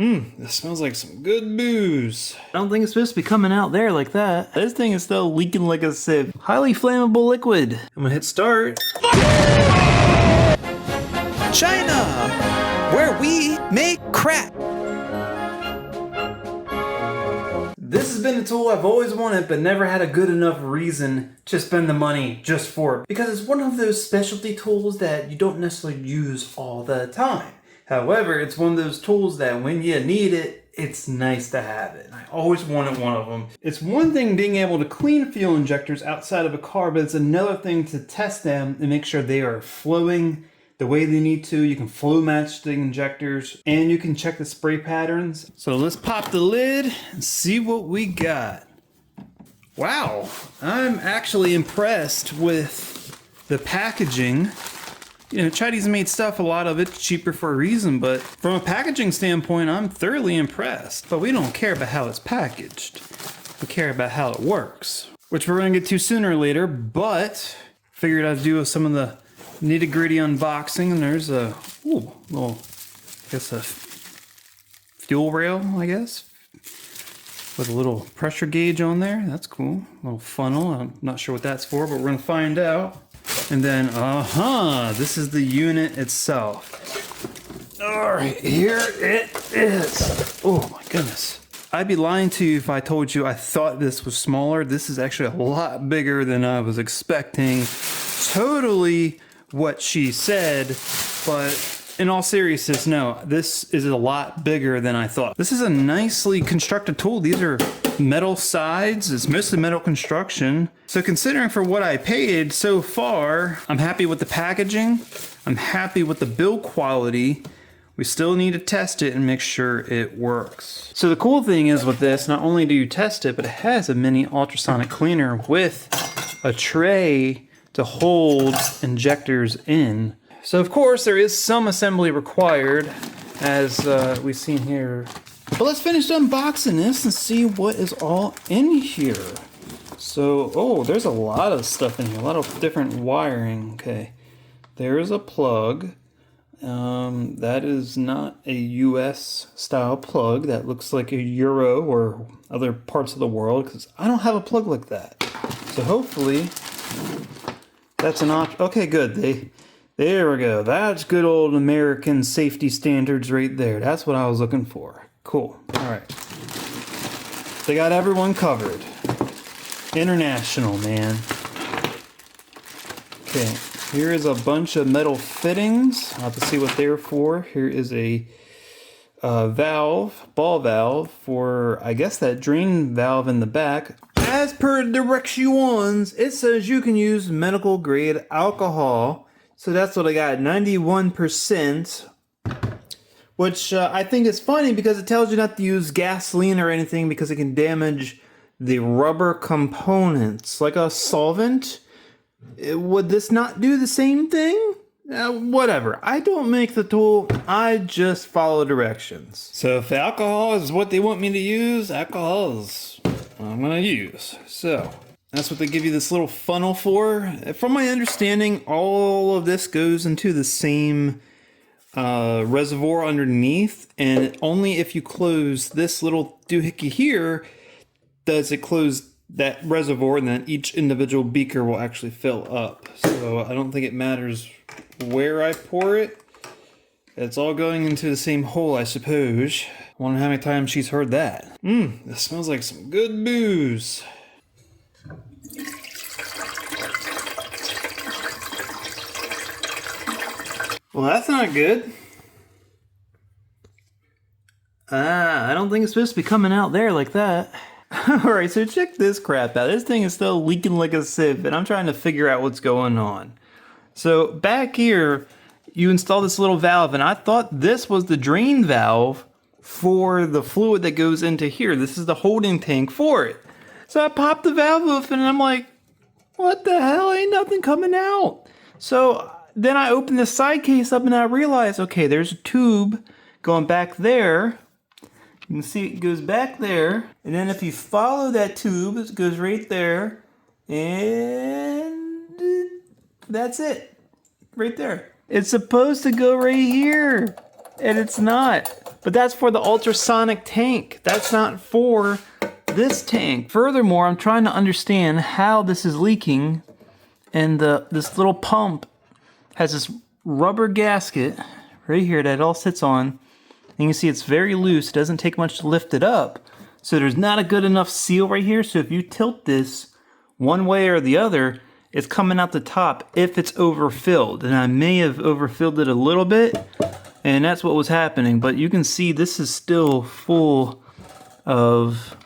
This smells like some good booze. I don't think it's supposed to be coming out there like that. This thing is still leaking like a sieve. Highly flammable liquid. I'm gonna hit start. China, where we make crap. This has been a tool I've always wanted, but never had a good enough reason to spend the money just for it. Because it's one of those specialty tools that you don't necessarily use all the time. However, it's one of those tools that when you need it, it's nice to have it. I always wanted one of them. It's one thing being able to clean fuel injectors outside of a car, but it's another thing to test them and make sure they are flowing the way they need to. You can flow match the injectors and you can check the spray patterns. So let's pop the lid and see what we got. Wow, I'm actually impressed with the packaging. You know, Chinese made stuff, a lot of it's cheaper for a reason, but from a packaging standpoint, I'm thoroughly impressed. But we don't care about how it's packaged. We care about how it works, which we're gonna get to sooner or later, but figured I'd do some of the nitty-gritty unboxing. And there's a little, I guess a fuel rail, I guess, with a little pressure gauge on there. That's cool. A little funnel. I'm not sure what that's for, but we're gonna find out. And then, this is the unit itself. All right, here it is. Oh my goodness. I'd be lying to you if I told you I thought this was smaller. This is actually a lot bigger than I was expecting. Totally what she said, but in all seriousness, no, this is a lot bigger than I thought. This is a nicely constructed tool. These are metal sides. It's mostly metal construction. So considering for what I paid so far, I'm happy with the packaging. I'm happy with the build quality. We still need to test it and make sure it works. So the cool thing is with this, not only do you test it, but it has a mini ultrasonic cleaner with a tray to hold injectors in. So of course there is some assembly required, as we've seen here. But let's finish unboxing this and see what is all in here. So, there's a lot of stuff in here, a lot of different wiring. Okay, there's a plug. That is not a US style plug. That looks like a Euro or other parts of the world, because I don't have a plug like that. So hopefully that's an option. Okay, good. There we go. That's good old American safety standards right there. That's what I was looking for. Cool. All right. They got everyone covered. International, man. Okay. Here is a bunch of metal fittings. I'll have to see what they're for. Here is a valve, ball valve for, I guess, that drain valve in the back. As per directions, it says you can use medical grade alcohol. So that's what I got, 91%, which I think is funny because it tells you not to use gasoline or anything because it can damage the rubber components. Like a solvent, would this not do the same thing? Whatever. I don't make the tool, I just follow directions. So if alcohol is what they want me to use, alcohol is what I'm gonna use. So that's what they give you this little funnel for. From my understanding, all of this goes into the same reservoir underneath, and only if you close this little doohickey here does it close that reservoir, and then each individual beaker will actually fill up. So I don't think it matters where I pour it. It's all going into the same hole, I suppose. I wonder how many times she's heard that. This smells like some good booze. Well, that's not good. I don't think it's supposed to be coming out there like that. Alright, so check this crap out. This thing is still leaking like a sieve, and I'm trying to figure out what's going on. So back here, you install this little valve, and I thought this was the drain valve for the fluid that goes into here. This is the holding tank for it. So I popped the valve off, and I'm like, what the hell? Ain't nothing coming out. So then I opened the side case up, and I realized, okay, there's a tube going back there. You can see it goes back there, and then if you follow that tube, it goes right there, and that's it, right there. It's supposed to go right here, and it's not. But that's for the ultrasonic tank. That's not for this tank. Furthermore, I'm trying to understand how this is leaking, and this little pump has this rubber gasket right here that it all sits on. And you can see it's very loose. It doesn't take much to lift it up. So there's not a good enough seal right here. So if you tilt this one way or the other, it's coming out the top if it's overfilled. And I may have overfilled it a little bit, and that's what was happening. But you can see this is still full of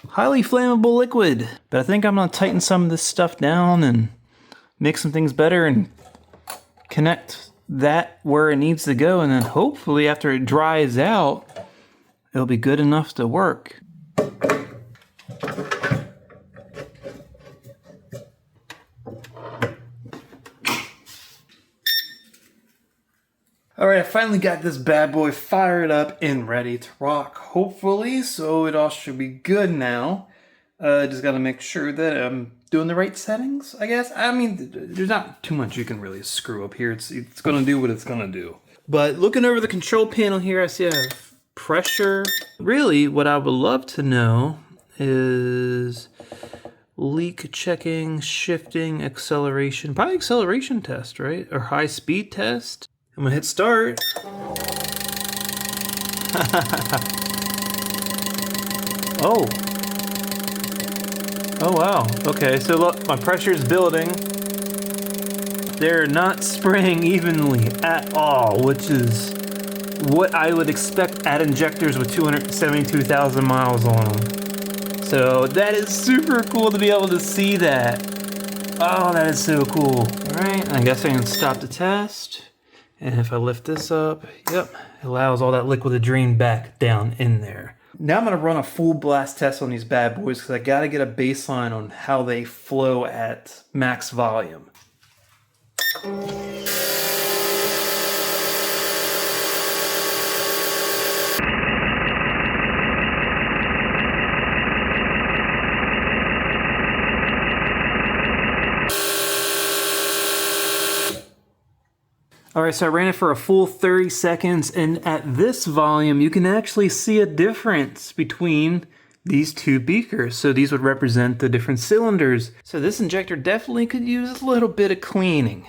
highly flammable liquid. But I think I'm gonna tighten some of this stuff down and make some things better and connect that where it needs to go. And then hopefully after it dries out, it'll be good enough to work. All right, I finally got this bad boy fired up and ready to rock, hopefully, so it all should be good now. Just gotta make sure that I'm doing the right settings, I guess. I mean, there's not too much you can really screw up here. It's gonna do what it's gonna do. But looking over the control panel here, I see I have pressure. Really, what I would love to know is leak checking, shifting, acceleration. Probably acceleration test, right? Or high speed test. I'm gonna hit start. Oh. Oh wow. Okay, so look, my pressure's building. They're not spraying evenly at all, which is what I would expect at injectors with 272,000 miles on them. So that is super cool to be able to see that. Oh, that is so cool. All right, I guess I can stop the test. And if I lift this up, yep, it allows all that liquid to drain back down in there. Now I'm gonna run a full blast test on these bad boys because I gotta get a baseline on how they flow at max volume. All right, so I ran it for a full 30 seconds, and at this volume, you can actually see a difference between these two beakers. So these would represent the different cylinders. So this injector definitely could use a little bit of cleaning.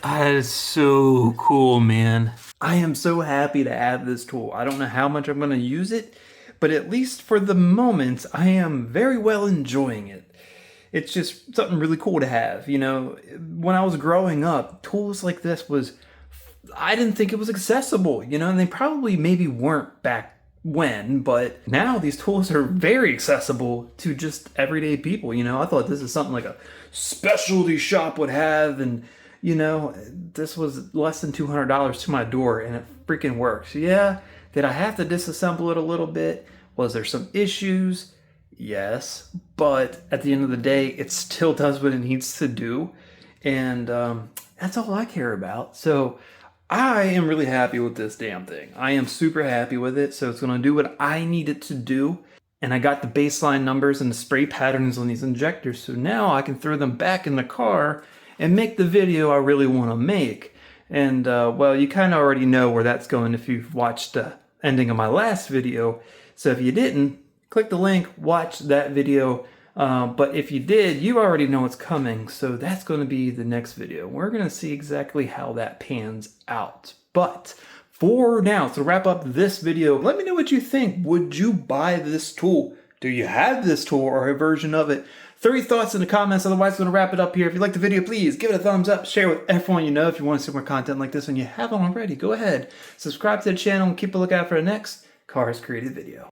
That is so cool, man. I am so happy to have this tool. I don't know how much I'm gonna use it, but at least for the moment, I am very well enjoying it. It's just something really cool to have. You know, when I was growing up, tools like this I didn't think it was accessible, you know, and they probably maybe weren't back when, but now these tools are very accessible to just everyday people. You know, I thought this is something like a specialty shop would have, and you know, this was less than $200 to my door, and it freaking works. Yeah, did I have to disassemble it a little bit? Was there some issues? Yes, but at the end of the day, it still does what it needs to do, and that's all I care about. So I am really happy with this damn thing. I am super happy with it, so it's going to do what I need it to do, and I got the baseline numbers and the spray patterns on these injectors, so now I can throw them back in the car and make the video I really want to make. And well, you kind of already know where that's going if you've watched the ending of my last video, so if you didn't, click the link, watch that video. But if you did, you already know what's coming. So that's going to be the next video. We're going to see exactly how that pans out. But for now, to wrap up this video, let me know what you think. Would you buy this tool? Do you have this tool or a version of it? Throw your thoughts in the comments. Otherwise, I'm going to wrap it up here. If you liked the video, please give it a thumbs up. Share with everyone you know. If you want to see more content like this and you haven't already, go ahead. Subscribe to the channel and keep a lookout for the next Karz Created video.